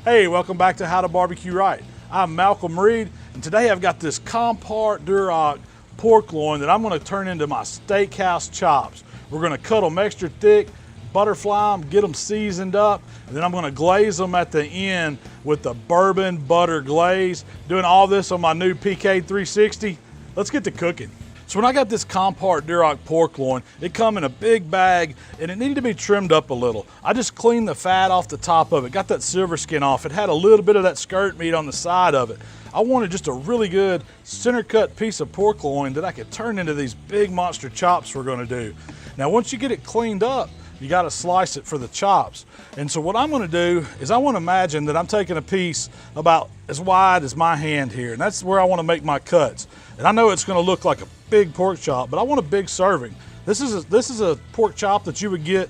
Hey, welcome back to How to BBQ Right. I'm Malcom Reed, and today I've got this compact Duroc pork loin that I'm going to turn into my Steakhouse Chops. We're going to cut them extra thick, butterfly them, get them seasoned up, and then I'm going to glaze them at the end with the bourbon butter glaze. Doing all this on my new PK360. Let's get to cooking. So when I got this compact Duroc pork loin, it come in a big bag and it needed to be trimmed up a little. I just cleaned the fat off the top of it, got that silver skin off. It had a little bit of that skirt meat on the side of it. I wanted just a really good center cut piece of pork loin that I could turn into these big monster chops we're gonna do. Now once you get it cleaned up, you gotta slice it for the chops. And so what I'm gonna do is I wanna imagine that I'm taking a piece about as wide as my hand here, and that's where I wanna make my cuts. And I know it's gonna look like a big pork chop, but I want a big serving. This is a pork chop that you would get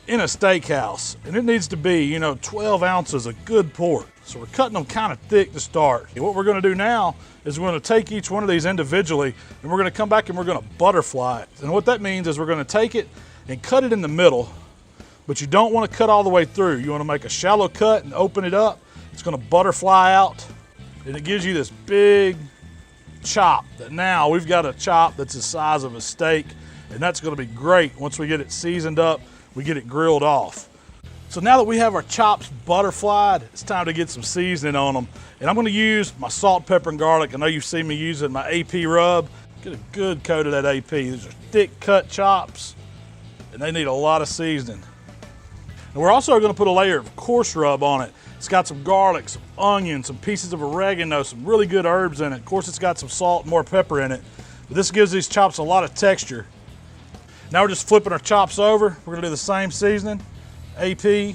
in a steakhouse, and it needs to be, 12 ounces of good pork. So we're cutting them kind of thick to start. And what we're gonna do now is we're gonna take each one of these individually, and we're gonna come back and we're gonna butterfly it. And what that means is we're gonna take it and cut it in the middle, but you don't wanna cut all the way through. You wanna make a shallow cut and open it up. It's gonna butterfly out, and it gives you this big chop that now we've got a chop that's the size of a steak, and that's going to be great. Once we get it seasoned up, we get it grilled off. So now that we have our chops butterflied, it's time to get some seasoning on them, and I'm going to use my salt, pepper, and garlic. I know you've seen me using my AP rub. Get a good coat of that AP. These are thick cut chops, and they need a lot of seasoning. And we're also going to put a layer of coarse rub on it. It's got some garlic, some onion, some pieces of oregano, some really good herbs in it. Of course, it's got some salt and more pepper in it. But this gives these chops a lot of texture. Now we're just flipping our chops over. We're gonna do the same seasoning, AP. And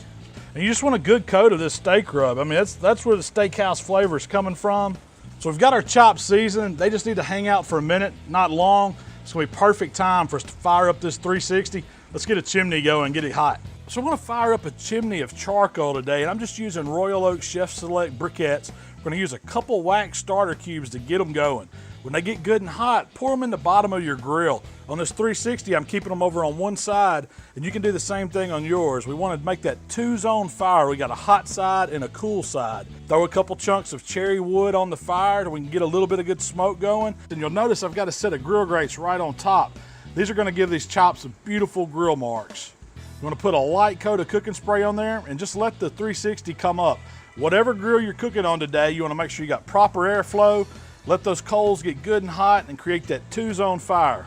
you just want a good coat of this steak rub. I mean, that's where the steakhouse flavor is coming from. So we've got our chops seasoned. They just need to hang out for a minute, not long. It's gonna be perfect time for us to fire up this 360. Let's get a chimney going and get it hot. So I'm gonna fire up a chimney of charcoal today, and I'm just using Royal Oak Chef Select briquettes. We're gonna use a couple wax starter cubes to get them going. When they get good and hot, pour them in the bottom of your grill. On this 360, I'm keeping them over on one side, and you can do the same thing on yours. We wanna make that two-zone fire. We got a hot side and a cool side. Throw a couple chunks of cherry wood on the fire so we can get a little bit of good smoke going. And you'll notice I've got a set of grill grates right on top. These are gonna give these chops some beautiful grill marks. You want to put a light coat of cooking spray on there and just let the 360 come up. Whatever grill you're cooking on today, you want to make sure you got proper airflow, let those coals get good and hot, and create that two-zone fire.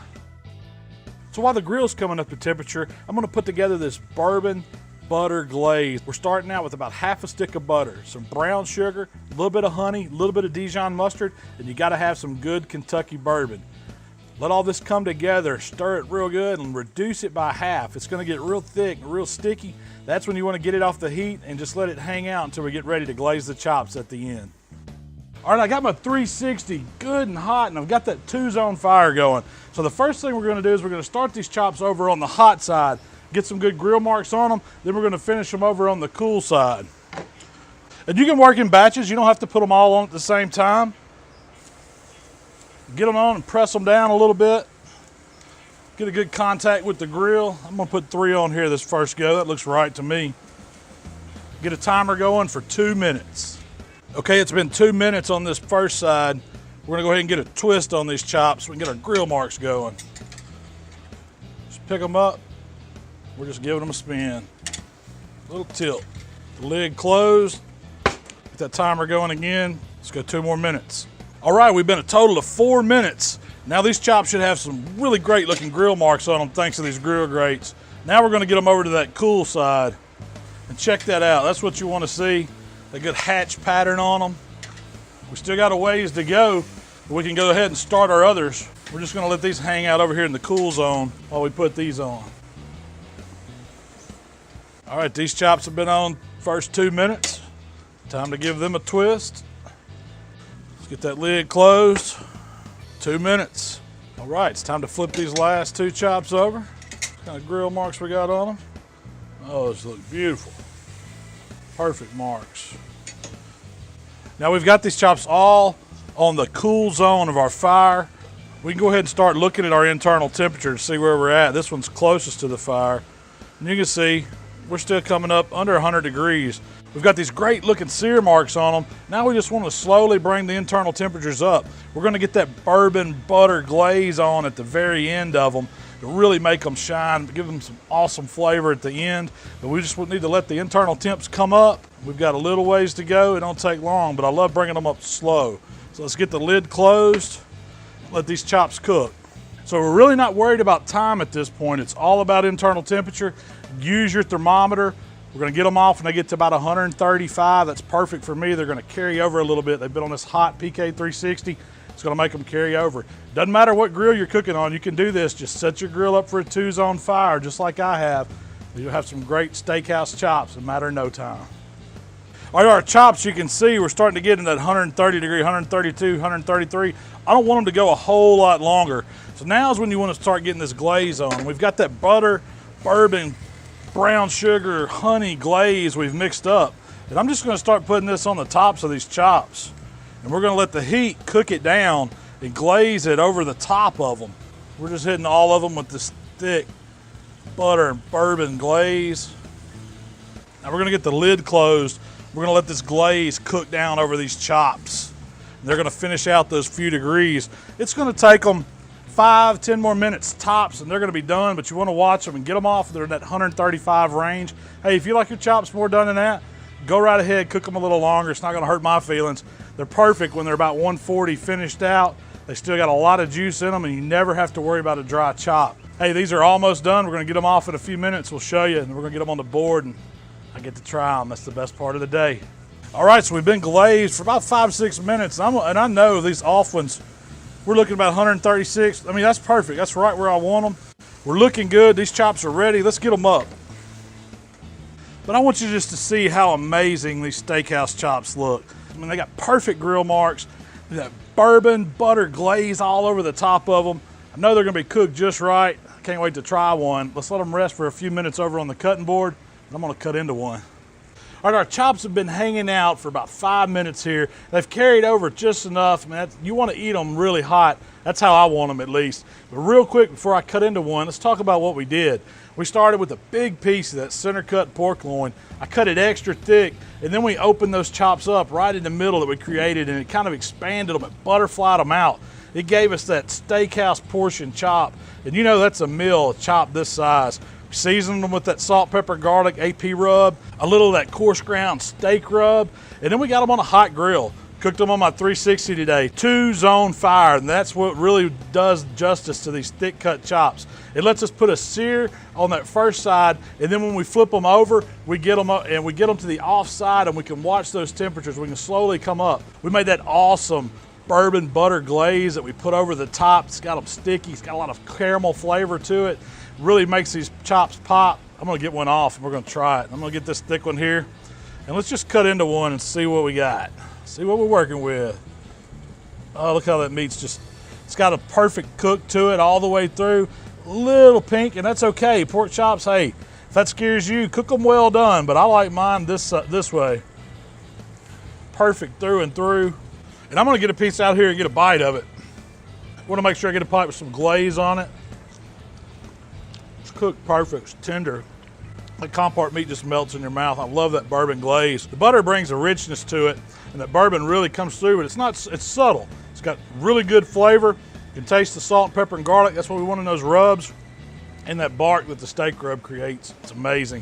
So while the grill's coming up to temperature, I'm going to put together this bourbon butter glaze. We're starting out with about half a stick of butter, some brown sugar, a little bit of honey, a little bit of Dijon mustard, and you got to have some good Kentucky bourbon. Let all this come together, stir it real good, and reduce it by half. It's gonna get real thick, real sticky. That's when you wanna get it off the heat and just let it hang out until we get ready to glaze the chops at the end. All right, I got my 360 good and hot, and I've got that two-zone fire going. So the first thing we're gonna do is we're gonna start these chops over on the hot side, get some good grill marks on them, then we're gonna finish them over on the cool side. And you can work in batches. You don't have to put them all on at the same time. Get them on and press them down a little bit. Get a good contact with the grill. I'm gonna put 3 on here this first go. That looks right to me. Get a timer going for 2 minutes. Okay, it's been 2 minutes on this first side. We're gonna go ahead and get a twist on these chops so we can get our grill marks going. Just pick them up. We're just giving them a spin. A little tilt. The lid closed. Get that timer going again. Let's go 2 more minutes. All right, we've been a total of 4 minutes. Now these chops should have some really great looking grill marks on them thanks to these grill grates. Now we're gonna get them over to that cool side. And check that out, that's what you wanna see. A good hatch pattern on them. We still got a ways to go, but we can go ahead and start our others. We're just gonna let these hang out over here in the cool zone while we put these on. All right, these chops have been on first 2 minutes. Time to give them a twist. Let's get that lid closed. 2 minutes. All right, it's time to flip these last 2 chops over. What kind of grill marks we got on them? Oh, those look beautiful. Perfect marks. Now we've got these chops all on the cool zone of our fire. We can go ahead and start looking at our internal temperature to see where we're at. This one's closest to the fire. And you can see we're still coming up under 100 degrees. We've got these great looking sear marks on them. Now we just want to slowly bring the internal temperatures up. We're going to get that bourbon butter glaze on at the very end of them to really make them shine, give them some awesome flavor at the end. But we just need to let the internal temps come up. We've got a little ways to go. It don't take long, but I love bringing them up slow. So let's get the lid closed, let these chops cook. So we're really not worried about time at this point. It's all about internal temperature. Use your thermometer. We're gonna get them off when they get to about 135. That's perfect for me. They're gonna carry over a little bit. They've been on this hot PK360. It's gonna make them carry over. Doesn't matter what grill you're cooking on, you can do this. Just set your grill up for a 2-zone fire, just like I have. You'll have some great steakhouse chops in a matter of no time. All right, our chops, you can see we're starting to get in that 130 degree, 132, 133. I don't want them to go a whole lot longer. So now is when you want to start getting this glaze on. We've got that butter, bourbon, brown sugar, honey glaze we've mixed up. And I'm just going to start putting this on the tops of these chops. And we're going to let the heat cook it down and glaze it over the top of them. We're just hitting all of them with this thick butter and bourbon glaze. Now we're going to get the lid closed. We're going to let this glaze cook down over these chops. And they're going to finish out those few degrees. It's going to take them 5-10 more minutes tops and they're going to be done, but you want to watch them and get them off. They're in that 135 range. Hey, if you like your chops more done than that, go right ahead, cook them a little longer. It's not going to hurt my feelings. They're perfect when they're about 140 finished out. They still got a lot of juice in them and you never have to worry about a dry chop. Hey, these are almost done. We're going to get them off in a few minutes. We'll show you, and we're going to get them on the board and I get to try them. That's the best part of the day. All right, so we've been glazed for about 5-6 minutes, and I know these off ones, we're looking about 136. I mean, that's perfect. That's right where I want them. We're looking good. These chops are ready. Let's get them up. But I want you just to see how amazing these steakhouse chops look. I mean, they got perfect grill marks. That bourbon butter glaze all over the top of them. I know they're going to be cooked just right. I can't wait to try one. Let's let them rest for a few minutes over on the cutting board. I'm going to cut into one. All right, our chops have been hanging out for about 5 minutes here. They've carried over just enough. Man, you want to eat them really hot. That's how I want them, at least. But real quick, before I cut into one, let's talk about what we did. We started with a big piece of that center cut pork loin. I cut it extra thick, and then we opened those chops up right in the middle that we created, and it kind of expanded them, it butterflied them out. It gave us that steakhouse portion chop. And you know that's a meal, a chop this size. Seasoned them with that salt, pepper, garlic, AP rub, a little of that coarse ground steak rub, and then we got them on a hot grill. Cooked them on my 360 today, 2-zone fire, and that's what really does justice to these thick cut chops. It lets us put a sear on that first side, and then when we flip them over, we get them up and we get them to the off side, and we can watch those temperatures. We can slowly come up. We made that awesome bourbon butter glaze that we put over the top. It's got them sticky. It's got a lot of caramel flavor to it. Really makes these chops pop. I'm gonna get one off and we're gonna try it. I'm gonna get this thick one here and let's just cut into one and see what we got. See what we're working with. Oh, look how that meat's just, it's got a perfect cook to it all the way through. A little pink, and that's okay. Pork chops, hey, if that scares you, cook them well done, but I like mine this way. Perfect through and through. And I'm gonna get a piece out here and get a bite of it. I wanna make sure I get a bite with some glaze on it. Cooked perfect, it's tender. That compart meat just melts in your mouth. I love that bourbon glaze. The butter brings a richness to it, and that bourbon really comes through, but it's subtle. It's got really good flavor. You can taste the salt, pepper, and garlic. That's what we want in those rubs, and that bark that the steak rub creates. It's amazing.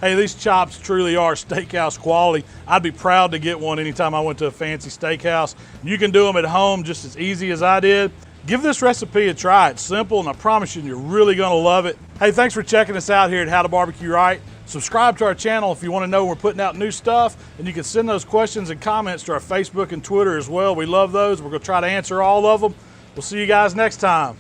Hey, these chops truly are steakhouse quality. I'd be proud to get one anytime I went to a fancy steakhouse. You can do them at home just as easy as I did. Give this recipe a try. It's simple, and I promise you, you're really gonna love it. Hey, thanks for checking us out here at How to BBQ Right. Subscribe to our channel if you wanna know when we're putting out new stuff, and you can send those questions and comments to our Facebook and Twitter as well. We love those. We're gonna try to answer all of them. We'll see you guys next time.